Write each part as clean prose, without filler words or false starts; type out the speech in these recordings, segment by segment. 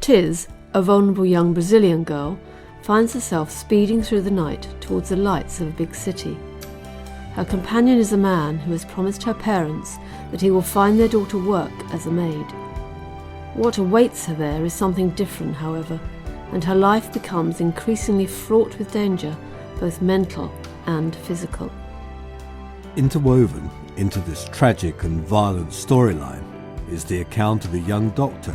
Tiz, a vulnerable young Brazilian girl, finds herself speeding through the night towards the lights of a big city. Her companion is a man who has promised her parents that he will find their daughter work as a maid. What awaits her there is something different, however, and her life becomes increasingly fraught with danger, both mental and physical. Interwoven into this tragic and violent storyline is the account of a young doctor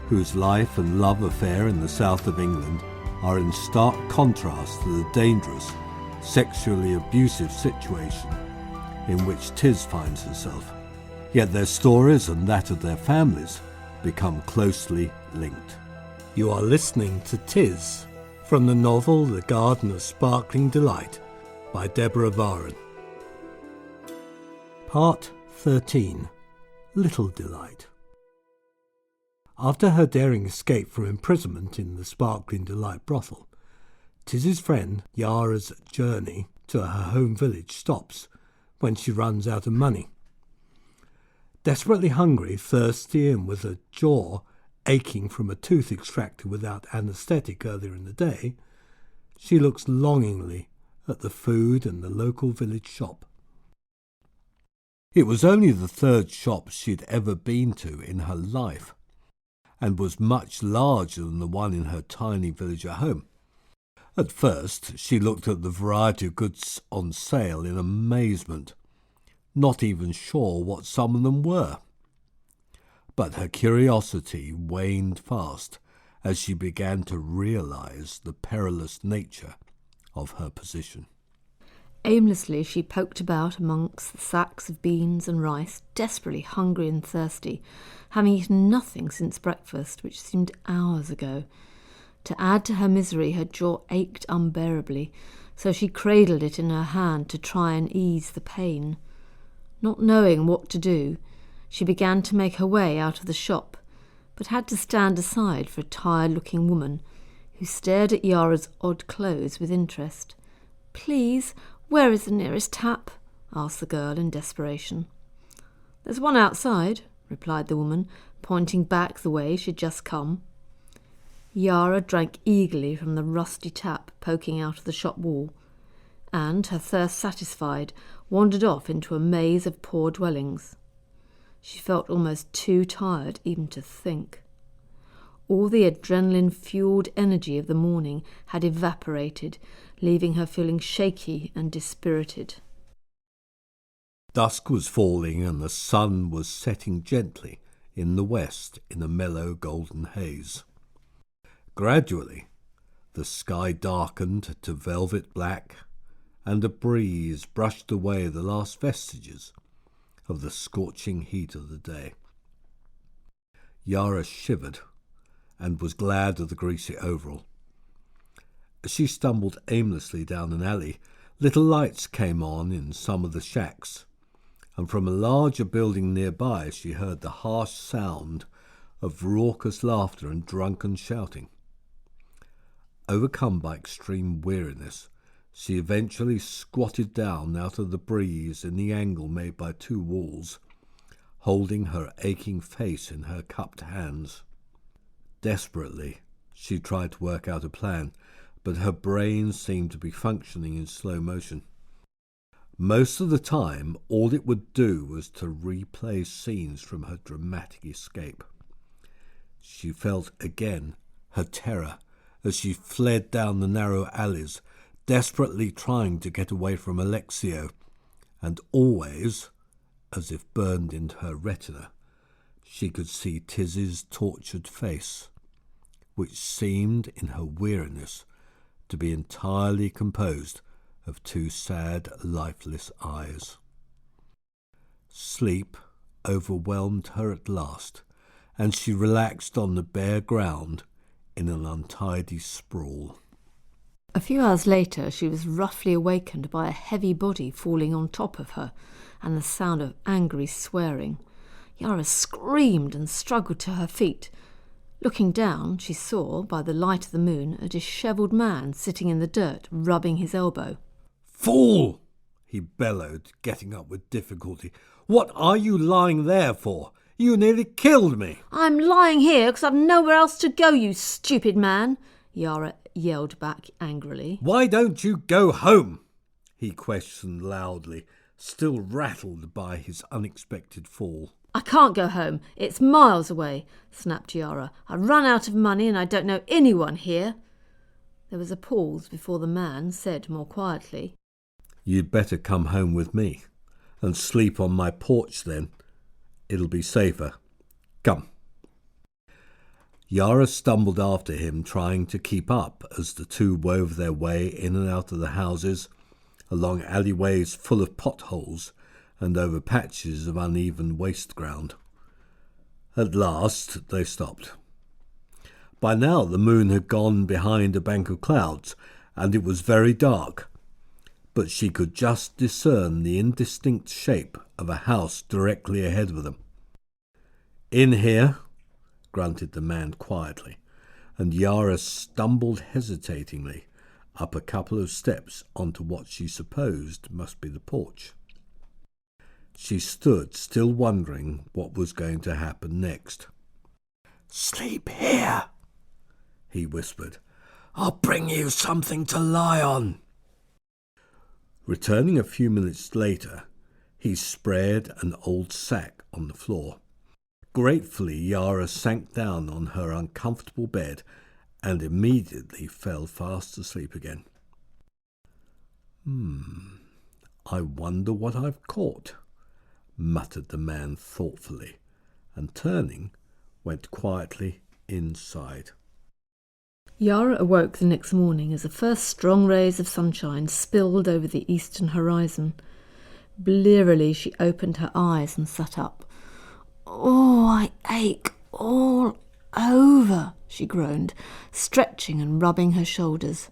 whose life and love affair in the south of England are in stark contrast to the dangerous, sexually abusive situation in which Tiz finds herself. Yet their stories and that of their families become closely linked. You are listening to Tiz from the novel The Garden of Sparkling Delight by Deborah Vaughan. Part 13. Little Delight. After her daring escape from imprisonment in the Sparkling Delight brothel, Tiz's friend Yara's journey to her home village stops when she runs out of money. Desperately hungry, thirsty, and with a jaw aching from a tooth extracted without anaesthetic earlier in the day, she looks longingly at the food in the local village shop. It was only the third shop she'd ever been to in her life, and was much larger than the one in her tiny village at home. At first, she looked at the variety of goods on sale in amazement, not even sure what some of them were. But her curiosity waned fast as she began to realise the perilous nature of her position. Aimlessly she poked about amongst the sacks of beans and rice, desperately hungry and thirsty, having eaten nothing since breakfast, which seemed hours ago. To add to her misery, her jaw ached unbearably, so she cradled it in her hand to try and ease the pain. Not knowing what to do, she began to make her way out of the shop, but had to stand aside for a tired-looking woman who stared at Yara's odd clothes with interest. "Please, where is the nearest tap?" asked the girl in desperation. "There's one outside," replied the woman, pointing back the way she'd just come. Yara drank eagerly from the rusty tap poking out of the shop wall, and, her thirst satisfied, wandered off into a maze of poor dwellings. She felt almost too tired even to think. All the adrenaline-fueled energy of the morning had evaporated, leaving her feeling shaky and dispirited. Dusk was falling and the sun was setting gently in the west in a mellow golden haze. Gradually, the sky darkened to velvet black, and a breeze brushed away the last vestiges of the scorching heat of the day. Yara shivered and was glad of the greasy overall. As she stumbled aimlessly down an alley, little lights came on in some of the shacks, and from a larger building nearby she heard the harsh sound of raucous laughter and drunken shouting. Overcome by extreme weariness, she eventually squatted down out of the breeze in the angle made by two walls, holding her aching face in her cupped hands. Desperately, she tried to work out a plan, but her brain seemed to be functioning in slow motion. Most of the time, all it would do was to replay scenes from her dramatic escape. She felt again her terror as she fled down the narrow alleys, desperately trying to get away from Alexio, and always, as if burned into her retina, she could see Tiz's tortured face, which seemed, in her weariness, to be entirely composed of two sad, lifeless eyes. Sleep overwhelmed her at last, and she relaxed on the bare ground in an untidy sprawl. A few hours later she was roughly awakened by a heavy body falling on top of her and the sound of angry swearing. Yara screamed and struggled to her feet. Looking down, she saw, by the light of the moon, a dishevelled man sitting in the dirt, rubbing his elbow. "Fool!" he bellowed, getting up with difficulty. "What are you lying there for? You nearly killed me. I'm lying here because I've nowhere else to go, you stupid man, Yara yelled back angrily. Why don't you go home? He questioned loudly, still rattled by his unexpected fall. I can't go home. It's miles away, snapped Yara. I've run out of money and I don't know anyone here. There was a pause before the man said more quietly, You'd better come home with me and sleep on my porch then. It'll be safer. Come. Yara stumbled after him, trying to keep up as the two wove their way in and out of the houses, along alleyways full of potholes and over patches of uneven waste ground. At last they stopped. By now the moon had gone behind a bank of clouds, and it was very dark, but she could just discern the indistinct shape of a house directly ahead of them. In here, grunted the man quietly, and Yara stumbled hesitatingly up a couple of steps onto what she supposed must be the porch. She stood, still wondering what was going to happen next. "Sleep here," he whispered. "I'll bring you something to lie on." Returning a few minutes later, he spread an old sack on the floor. Gratefully, Yara sank down on her uncomfortable bed and immediately fell fast asleep again. I wonder what I've caught," muttered the man thoughtfully, and turning, went quietly inside. Yara awoke the next morning as the first strong rays of sunshine spilled over the eastern horizon. Blearily she opened her eyes and sat up. "Oh, I ache all over," she groaned, stretching and rubbing her shoulders.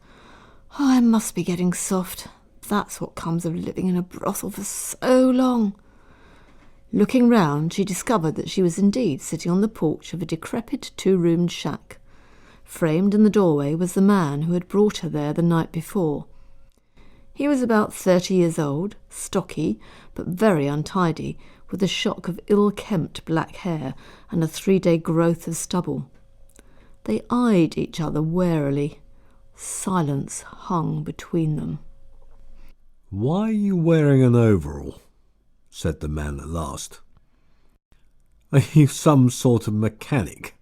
"Oh, I must be getting soft. That's what comes of living in a brothel for so long." Looking round, she discovered that she was indeed sitting on the porch of a decrepit two-roomed shack. Framed in the doorway was the man who had brought her there the night before. He was about 30 years old, stocky, but very untidy, with a shock of ill-kempt black hair and a 3-day growth of stubble. They eyed each other warily. Silence hung between them. "Why are you wearing an overall?" said the man at last. "Are you some sort of mechanic?"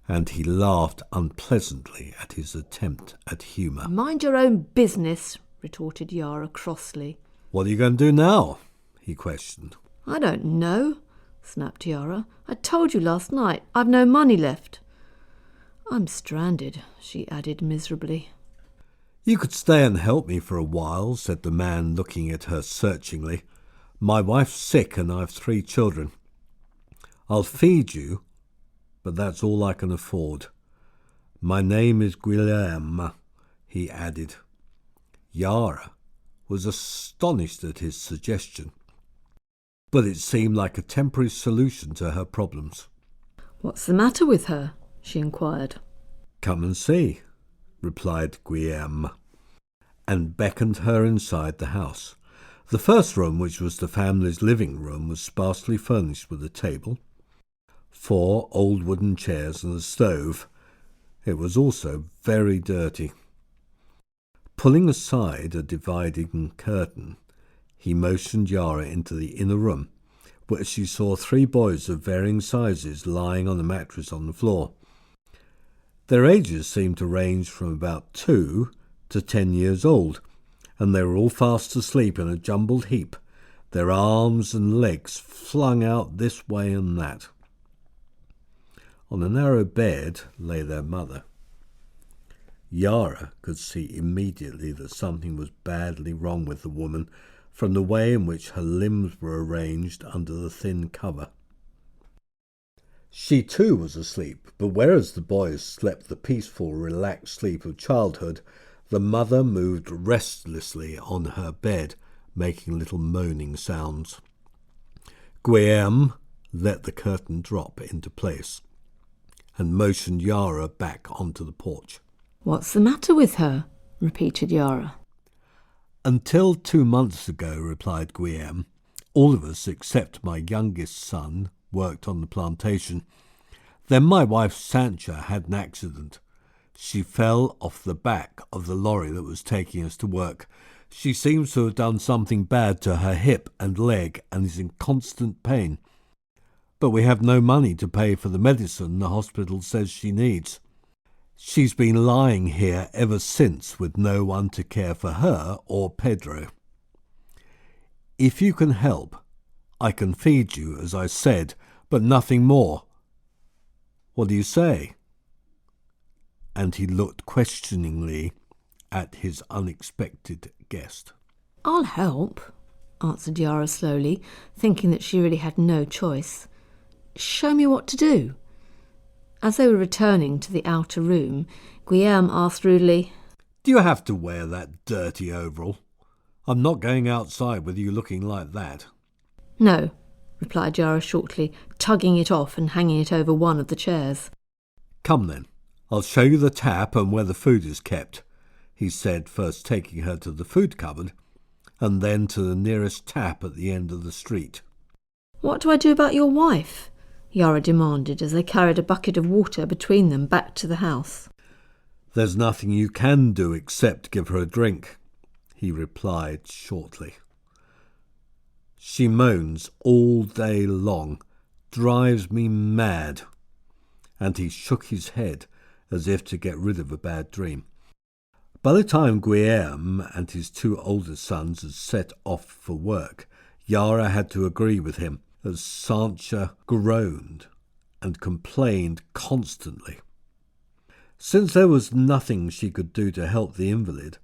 And he laughed unpleasantly at his attempt at humour. "Mind your own business," retorted Yara crossly. "What are you going to do now?" he questioned. "I don't know," snapped Yara. "I told you last night. I've no money left." "I'm stranded," she added miserably. "You could stay and help me for a while," said the man, looking at her searchingly. "My wife's sick and I've 3 children. I'll feed you, but that's all I can afford. My name is Guillaume," he added. Yara was astonished at his suggestion, but it seemed like a temporary solution to her problems. "What's the matter with her?" she inquired. "Come and see," replied Guillaume, and beckoned her inside the house. The first room, which was the family's living room, was sparsely furnished with a table, 4 old wooden chairs and a stove. It was also very dirty. Pulling aside a dividing curtain, he motioned Yara into the inner room, where she saw 3 boys of varying sizes lying on a mattress on the floor. Their ages seemed to range from about 2 to 10 years old, and they were all fast asleep in a jumbled heap, their arms and legs flung out this way and that. On a narrow bed lay their mother. Yara could see immediately that something was badly wrong with the woman from the way in which her limbs were arranged under the thin cover. She too was asleep, but whereas the boys slept the peaceful, relaxed sleep of childhood, the mother moved restlessly on her bed, making little moaning sounds. Guillaume let the curtain drop into place and motioned Yara back onto the porch. "What's the matter with her?" repeated Yara. "Until 2 months ago," replied Guillaume, "all of us, except my youngest son, worked on the plantation. Then my wife Sancha had an accident. She fell off the back of the lorry that was taking us to work. She seems to have done something bad to her hip and leg and is in constant pain. But we have no money to pay for the medicine the hospital says she needs. She's been lying here ever since with no one to care for her or Pedro. If you can help, I can feed you, as I said, but nothing more. What do you say?" And he looked questioningly at his unexpected guest. "I'll help," answered Yara slowly, thinking that she really had no choice. "Show me what to do." As they were returning to the outer room, Guillaume asked rudely, "Do you have to wear that dirty overall? I'm not going outside with you looking like that." "No," replied Yara shortly, tugging it off and hanging it over one of the chairs. "Come then, I'll show you the tap and where the food is kept," he said, first taking her to the food cupboard and then to the nearest tap at the end of the street. "What do I do about your wife?" Yara demanded as they carried a bucket of water between them back to the house. "There's nothing you can do except give her a drink," he replied shortly. "She moans all day long, drives me mad." And he shook his head as if to get rid of a bad dream. By the time Guillaume and his two older sons had set off for work, Yara had to agree with him, as Sancha groaned and complained constantly. Since there was nothing she could do to help the invalid,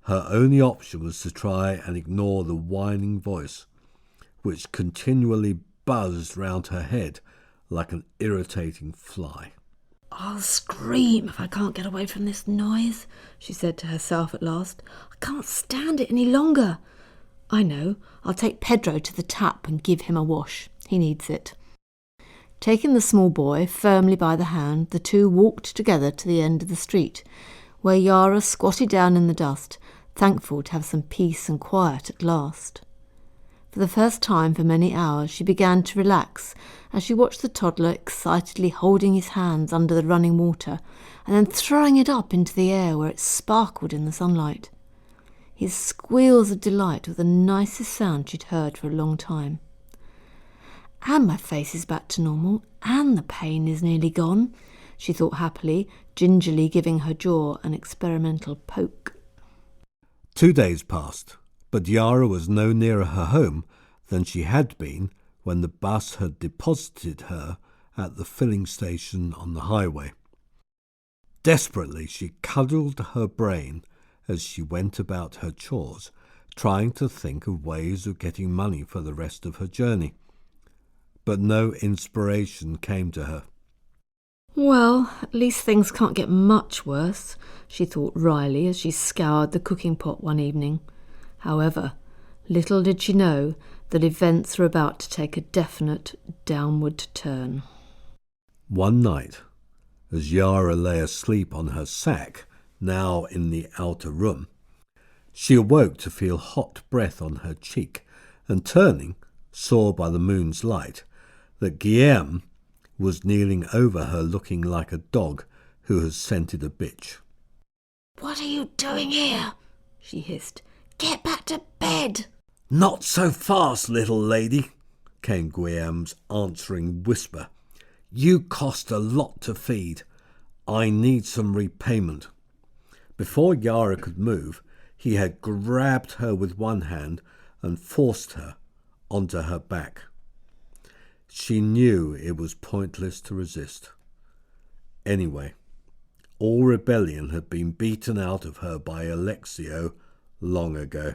her only option was to try and ignore the whining voice, which continually buzzed round her head like an irritating fly. "I'll scream if I can't get away from this noise," she said to herself at last. "I can't stand it any longer. I know, I'll take Pedro to the tap and give him a wash. He needs it." Taking the small boy firmly by the hand, the two walked together to the end of the street, where Yara squatted down in the dust, thankful to have some peace and quiet at last. For the first time for many hours she began to relax as she watched the toddler excitedly holding his hands under the running water and then throwing it up into the air where it sparkled in the sunlight. His squeals of delight were the nicest sound she'd heard for a long time. "And my face is back to normal, and the pain is nearly gone," she thought happily, gingerly giving her jaw an experimental poke. 2 days passed, but Yara was no nearer her home than she had been when the bus had deposited her at the filling station on the highway. Desperately she cuddled her brain as she went about her chores, trying to think of ways of getting money for the rest of her journey. But no inspiration came to her. "Well, at least things can't get much worse," she thought wryly as she scoured the cooking pot one evening. However, little did she know that events were about to take a definite downward turn. One night, as Yara lay asleep on her sack, now in the outer room, she awoke to feel hot breath on her cheek, and turning, saw by the moon's light that Guillaume was kneeling over her looking like a dog who has scented a bitch. "What are you doing here?" she hissed. "Get back to bed." "Not so fast, little lady," came Guillaume's answering whisper. "You cost a lot to feed. I need some repayment." Before Yara could move, he had grabbed her with one hand and forced her onto her back. She knew it was pointless to resist. Anyway, all rebellion had been beaten out of her by Alexio long ago.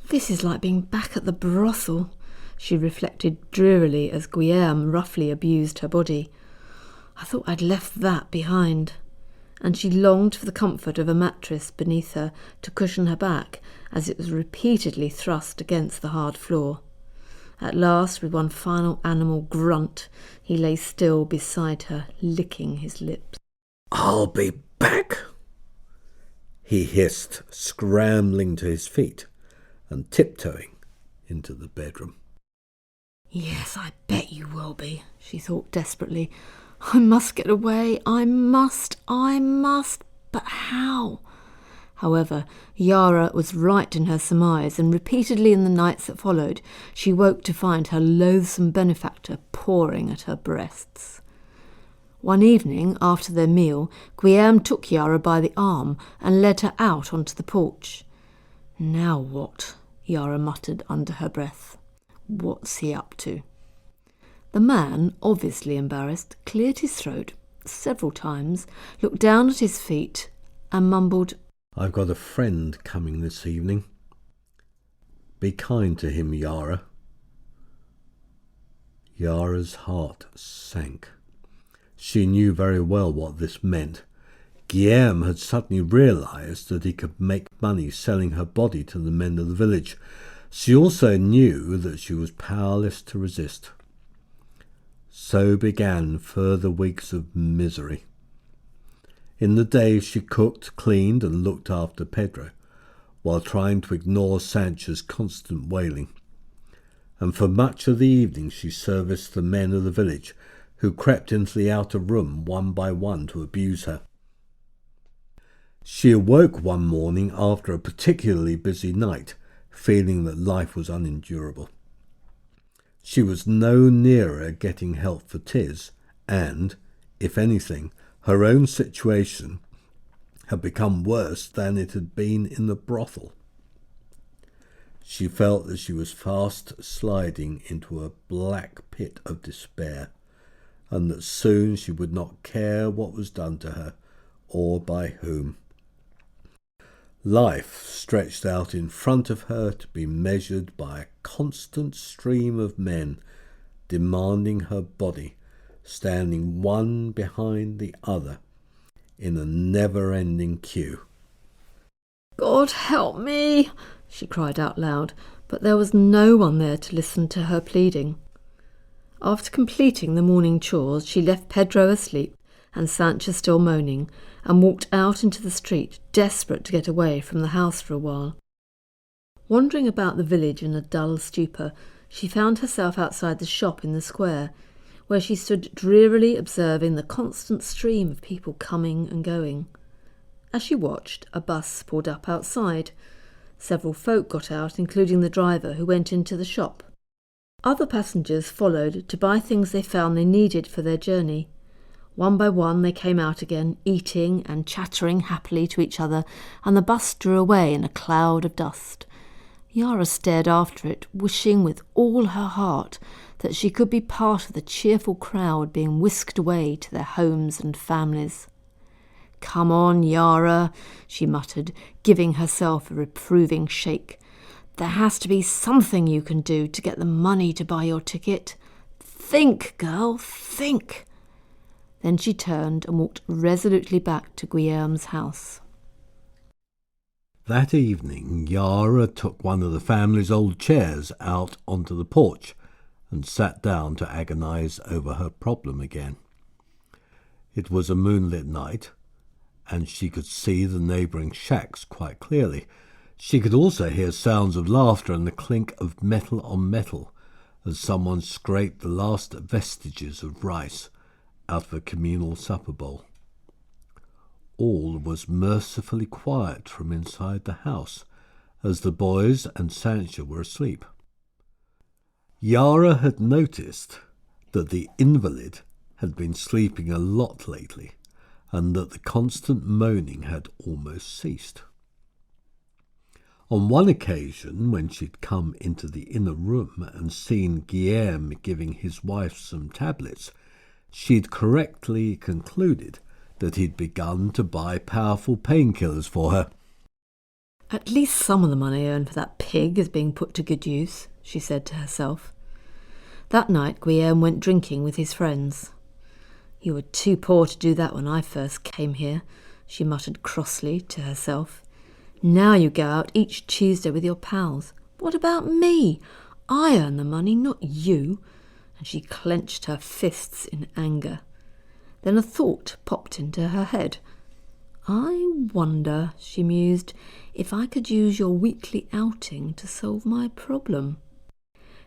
"This is like being back at the brothel," she reflected drearily as Guillaume roughly abused her body. "I thought I'd left that behind." And she longed for the comfort of a mattress beneath her to cushion her back as it was repeatedly thrust against the hard floor. At last, with one final animal grunt, he lay still beside her, licking his lips. "I'll be back," he hissed, scrambling to his feet and tiptoeing into the bedroom. Yes, I bet you will be, she thought desperately. I must get away. I must. But how? However, Yara was right in her surmise, and repeatedly in the nights that followed, she woke to find her loathsome benefactor pawing at her breasts. One evening, after their meal, Guillaume took Yara by the arm and led her out onto the porch. Now what? Yara muttered under her breath. What's he up to? The man, obviously embarrassed, cleared his throat several times, looked down at his feet, and mumbled, I've got a friend coming this evening. Be kind to him, Yara. Yara's heart sank. She knew very well what this meant. Guillaume had suddenly realised that he could make money selling her body to the men of the village. She also knew that she was powerless to resist. So began further weeks of misery. In the day she cooked, cleaned and looked after Pedro, while trying to ignore Sancho's constant wailing. And for much of the evening she serviced the men of the village, who crept into the outer room one by one to abuse her. She awoke one morning after a particularly busy night, feeling that life was unendurable. She was no nearer getting help for Tiz, and, if anything, her own situation had become worse than it had been in the brothel. She felt that she was fast sliding into a black pit of despair, and that soon she would not care what was done to her, or by whom. Life stretched out in front of her to be measured by a constant stream of men demanding her body, standing one behind the other in a never-ending queue. God help me, she cried out loud, but there was no one there to listen to her pleading. After completing the morning chores, she left Pedro asleep and Sancho still moaning, and walked out into the street, desperate to get away from the house for a while. Wandering about the village in a dull stupor, she found herself outside the shop in the square, where she stood drearily observing the constant stream of people coming and going. As she watched, a bus pulled up outside. Several folk got out, including the driver, who went into the shop. Other passengers followed to buy things they found they needed for their journey. One by one they came out again, eating and chattering happily to each other, and the bus drew away in a cloud of dust. Yara stared after it, wishing with all her heart that she could be part of the cheerful crowd being whisked away to their homes and families. "Come on, Yara," she muttered, giving herself a reproving shake. "There has to be something you can do to get the money to buy your ticket. Think, girl, think." Then she turned and walked resolutely back to Guillaume's house. That evening, Yara took one of the family's old chairs out onto the porch and sat down to agonize over her problem again. It was a moonlit night, and she could see the neighbouring shacks quite clearly. She could also hear sounds of laughter and the clink of metal on metal as someone scraped the last vestiges of rice out of a communal supper bowl. All was mercifully quiet from inside the house, as the boys and Sancho were asleep. Yara had noticed that the invalid had been sleeping a lot lately, and that the constant moaning had almost ceased. On one occasion, when she'd come into the inner room and seen Guillaume giving his wife some tablets, she'd correctly concluded that he'd begun to buy powerful painkillers for her. "At least some of the money earned for that pig is being put to good use," she said to herself. That night Guillaume went drinking with his friends. "You were too poor to do that when I first came here," she muttered crossly to herself. "Now you go out each Tuesday with your pals. What about me? I earn the money, not you." And she clenched her fists in anger. Then a thought popped into her head. "I wonder," she mused, "if I could use your weekly outing to solve my problem.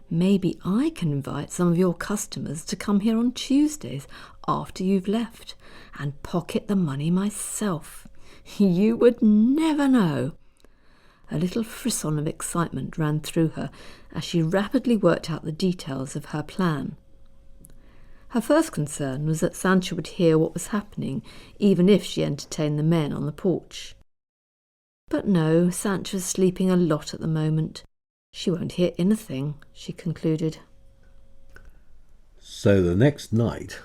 Maybe I can invite some of your customers to come here on Tuesdays after you've left and pocket the money myself. You would never know." A little frisson of excitement ran through her as she rapidly worked out the details of her plan. Her first concern was that Sancho would hear what was happening, even if she entertained the men on the porch. But no, Sancho's sleeping a lot at the moment. She won't hear anything, she concluded. So the next night,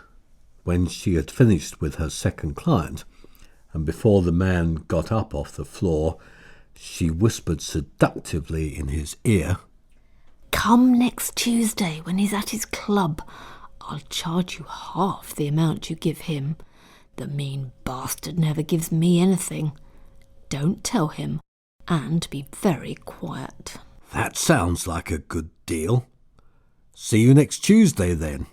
when she had finished with her second client, and before the man got up off the floor, she whispered seductively in his ear, "Come next Tuesday when he's at his club. I'll charge you half the amount you give him. The mean bastard never gives me anything. Don't tell him, and be very quiet." "That sounds like a good deal. See you next Tuesday, then,"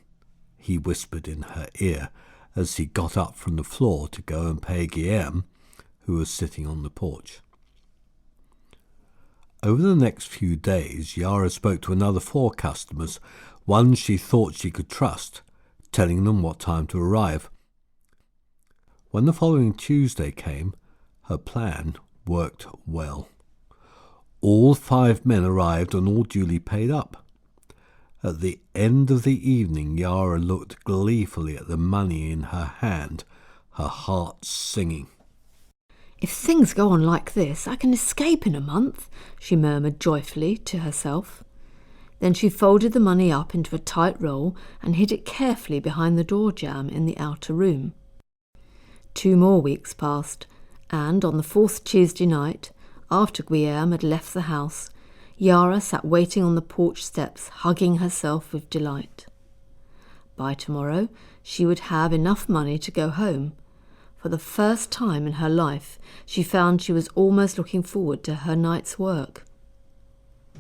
he whispered in her ear as he got up from the floor to go and pay Guillaume, who was sitting on the porch. Over the next few days, Yara spoke to another 4 customers, ones she thought she could trust, telling them what time to arrive. When the following Tuesday came, her plan worked well. All 5 men arrived and all duly paid up. At the end of the evening, Yara looked gleefully at the money in her hand, her heart singing. "If things go on like this, I can escape in a month," she murmured joyfully to herself. Then she folded the money up into a tight roll and hid it carefully behind the door jamb in the outer room. 2 more weeks passed, and on the 4th Tuesday night, after Guillaume had left the house, Yara sat waiting on the porch steps, hugging herself with delight. By tomorrow, she would have enough money to go home. For the first time in her life, she found she was almost looking forward to her night's work.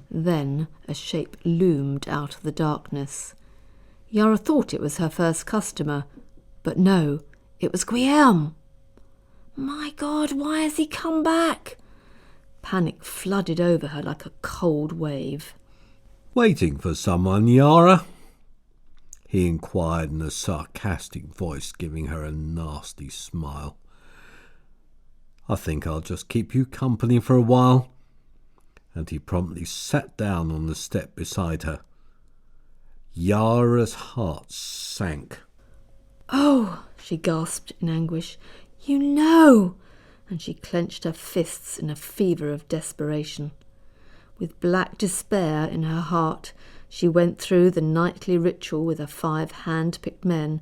Then a shape loomed out of the darkness. Yara thought it was her first customer, but no, it was Guillaume. "My God, why has he come back?" Panic flooded over her like a cold wave. "Waiting for someone, Yara?" he inquired in a sarcastic voice, giving her a nasty smile. "I think I'll just keep you company for a while." And he promptly sat down on the step beside her. Yara's heart sank. "Oh," she gasped in anguish, "you know!" And she clenched her fists in a fever of desperation. With black despair in her heart, she went through the nightly ritual with her 5 hand-picked men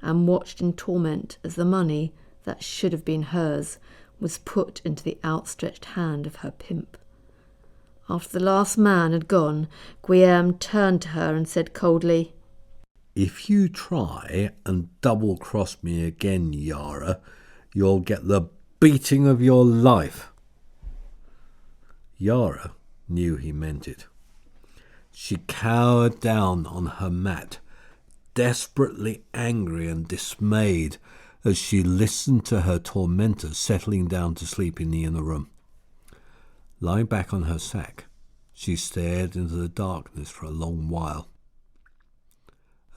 and watched in torment as the money that should have been hers was put into the outstretched hand of her pimp. After the last man had gone, Guillaume turned to her and said coldly, "If you try and double-cross me again, Yara, you'll get the beating of your life." Yara knew he meant it. She cowered down on her mat, desperately angry and dismayed as she listened to her tormentor settling down to sleep in the inner room. Lying back on her sack, she stared into the darkness for a long while.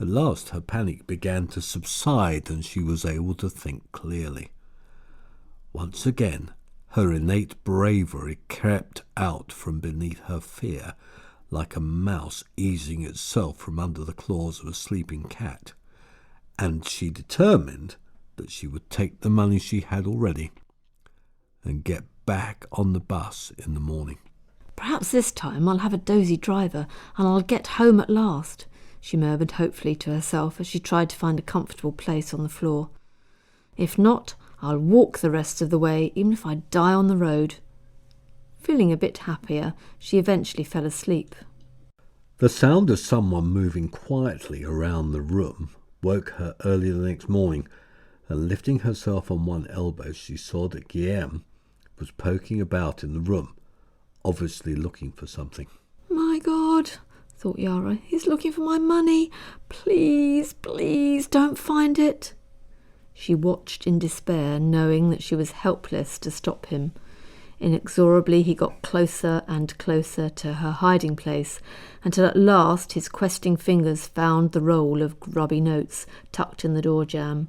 At last her panic began to subside and she was able to think clearly. Once again, her innate bravery crept out from beneath her fear, like a mouse easing itself from under the claws of a sleeping cat, and she determined that she would take the money she had already and get back on the bus in the morning. "Perhaps this time I'll have a dozy driver and I'll get home at last," she murmured hopefully to herself as she tried to find a comfortable place on the floor. "If not, I'll walk the rest of the way, even if I die on the road." Feeling a bit happier, she eventually fell asleep. The sound of someone moving quietly around the room woke her early the next morning, and lifting herself on one elbow, she saw that Guillaume was poking about in the room, obviously looking for something. "My God," thought Yara, "he's looking for my money. Please, please don't find it." She watched in despair, knowing that she was helpless to stop him. Inexorably he got closer and closer to her hiding place, until at last his questing fingers found the roll of grubby notes tucked in the door jamb,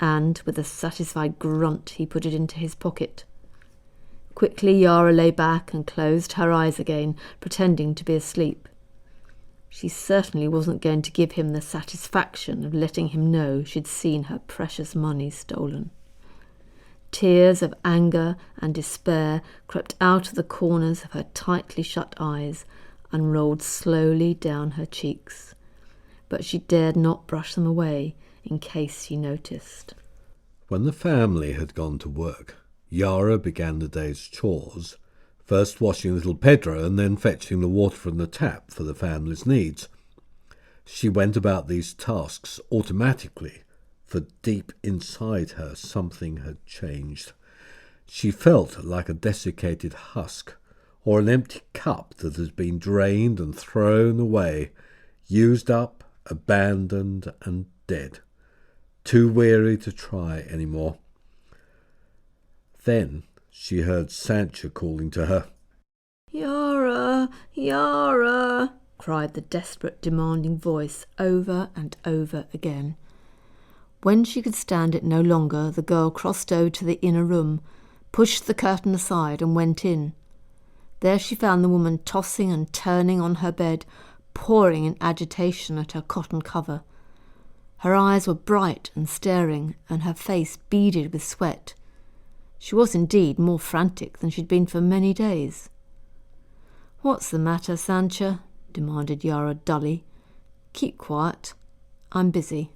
and with a satisfied grunt he put it into his pocket. Quickly Yara lay back and closed her eyes again, pretending to be asleep. She certainly wasn't going to give him the satisfaction of letting him know she'd seen her precious money stolen. Tears of anger and despair crept out of the corners of her tightly shut eyes and rolled slowly down her cheeks, but she dared not brush them away in case he noticed. When the family had gone to work, Yara began the day's chores, first washing little Pedro and then fetching the water from the tap for the family's needs. She went about these tasks automatically, for deep inside her something had changed. She felt like a desiccated husk, or an empty cup that has been drained and thrown away, used up, abandoned and dead, too weary to try any more. Then she heard Sancha calling to her. "Yara, Yara!" cried the desperate, demanding voice over and over again. When she could stand it no longer, the girl crossed over to the inner room, pushed the curtain aside and went in. There she found the woman tossing and turning on her bed, pawing in agitation at her cotton cover. Her eyes were bright and staring, and her face beaded with sweat. She was indeed more frantic than she'd been for many days. "What's the matter, Sancha?" demanded Yara dully. "Keep quiet. I'm busy."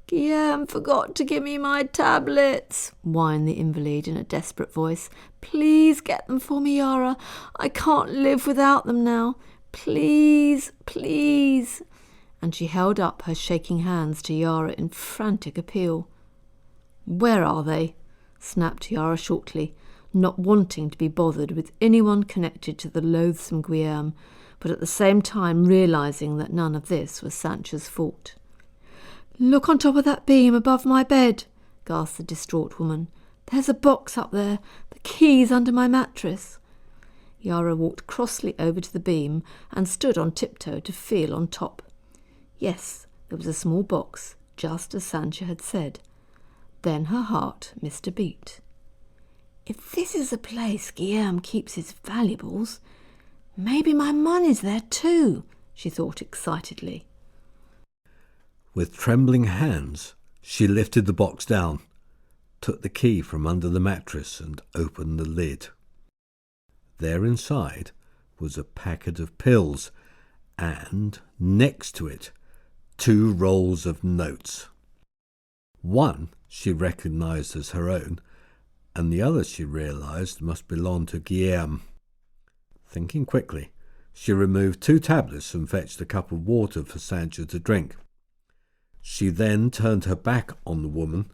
"Guillaume forgot to give me my tablets," whined the invalid in a desperate voice. "Please get them for me, Yara. I can't live without them now. Please, please." And she held up her shaking hands to Yara in frantic appeal. "Where are they?" snapped Yara shortly, not wanting to be bothered with anyone connected to the loathsome Guillaume, but at the same time realising that none of this was Sancha's fault. "Look on top of that beam above my bed," gasped the distraught woman. "There's a box up there. The key's under my mattress." Yara walked crossly over to the beam and stood on tiptoe to feel on top. Yes, there was a small box, just as Sancha had said. Then her heart missed a beat. "If this is the place Guillaume keeps his valuables, maybe my money's there too," she thought excitedly. With trembling hands, she lifted the box down, took the key from under the mattress and opened the lid. There inside was a packet of pills and, next to it, 2 rolls of notes. One she recognised as her own, and the other she realised must belong to Guillaume. Thinking quickly, she removed 2 tablets and fetched a cup of water for Sancha to drink. She then turned her back on the woman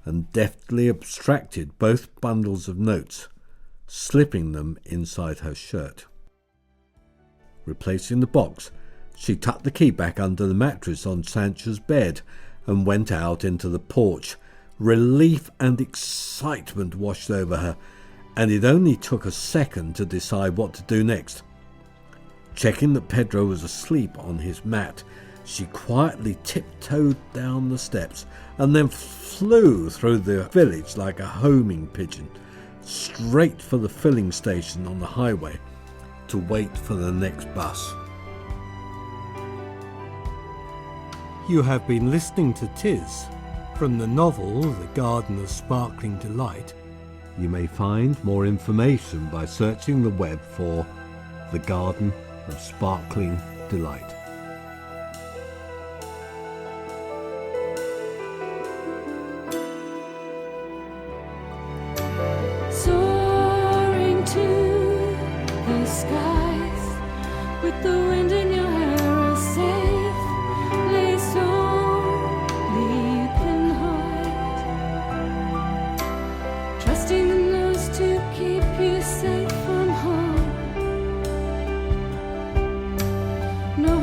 and deftly abstracted both bundles of notes, slipping them inside her shirt. Replacing the box, she tucked the key back under the mattress on Sancha's bed and went out into the porch. Relief and excitement washed over her, and it only took a second to decide what to do next. Checking that Pedro was asleep on his mat, she quietly tiptoed down the steps and then flew through the village like a homing pigeon, straight for the filling station on the highway to wait for the next bus. You have been listening to Tiz from the novel The Garden of Sparkling Delight. You may find more information by searching the web for The Garden of Sparkling Delight. Soaring to the skies with the wind in your hair, a safe place only you can hide, trusting in those to keep you safe from harm. No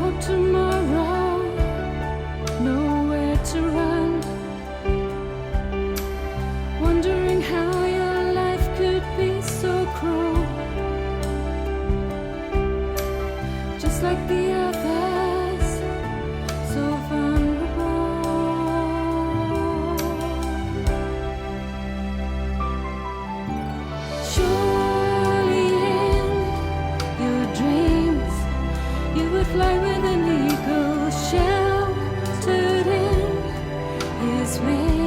His way.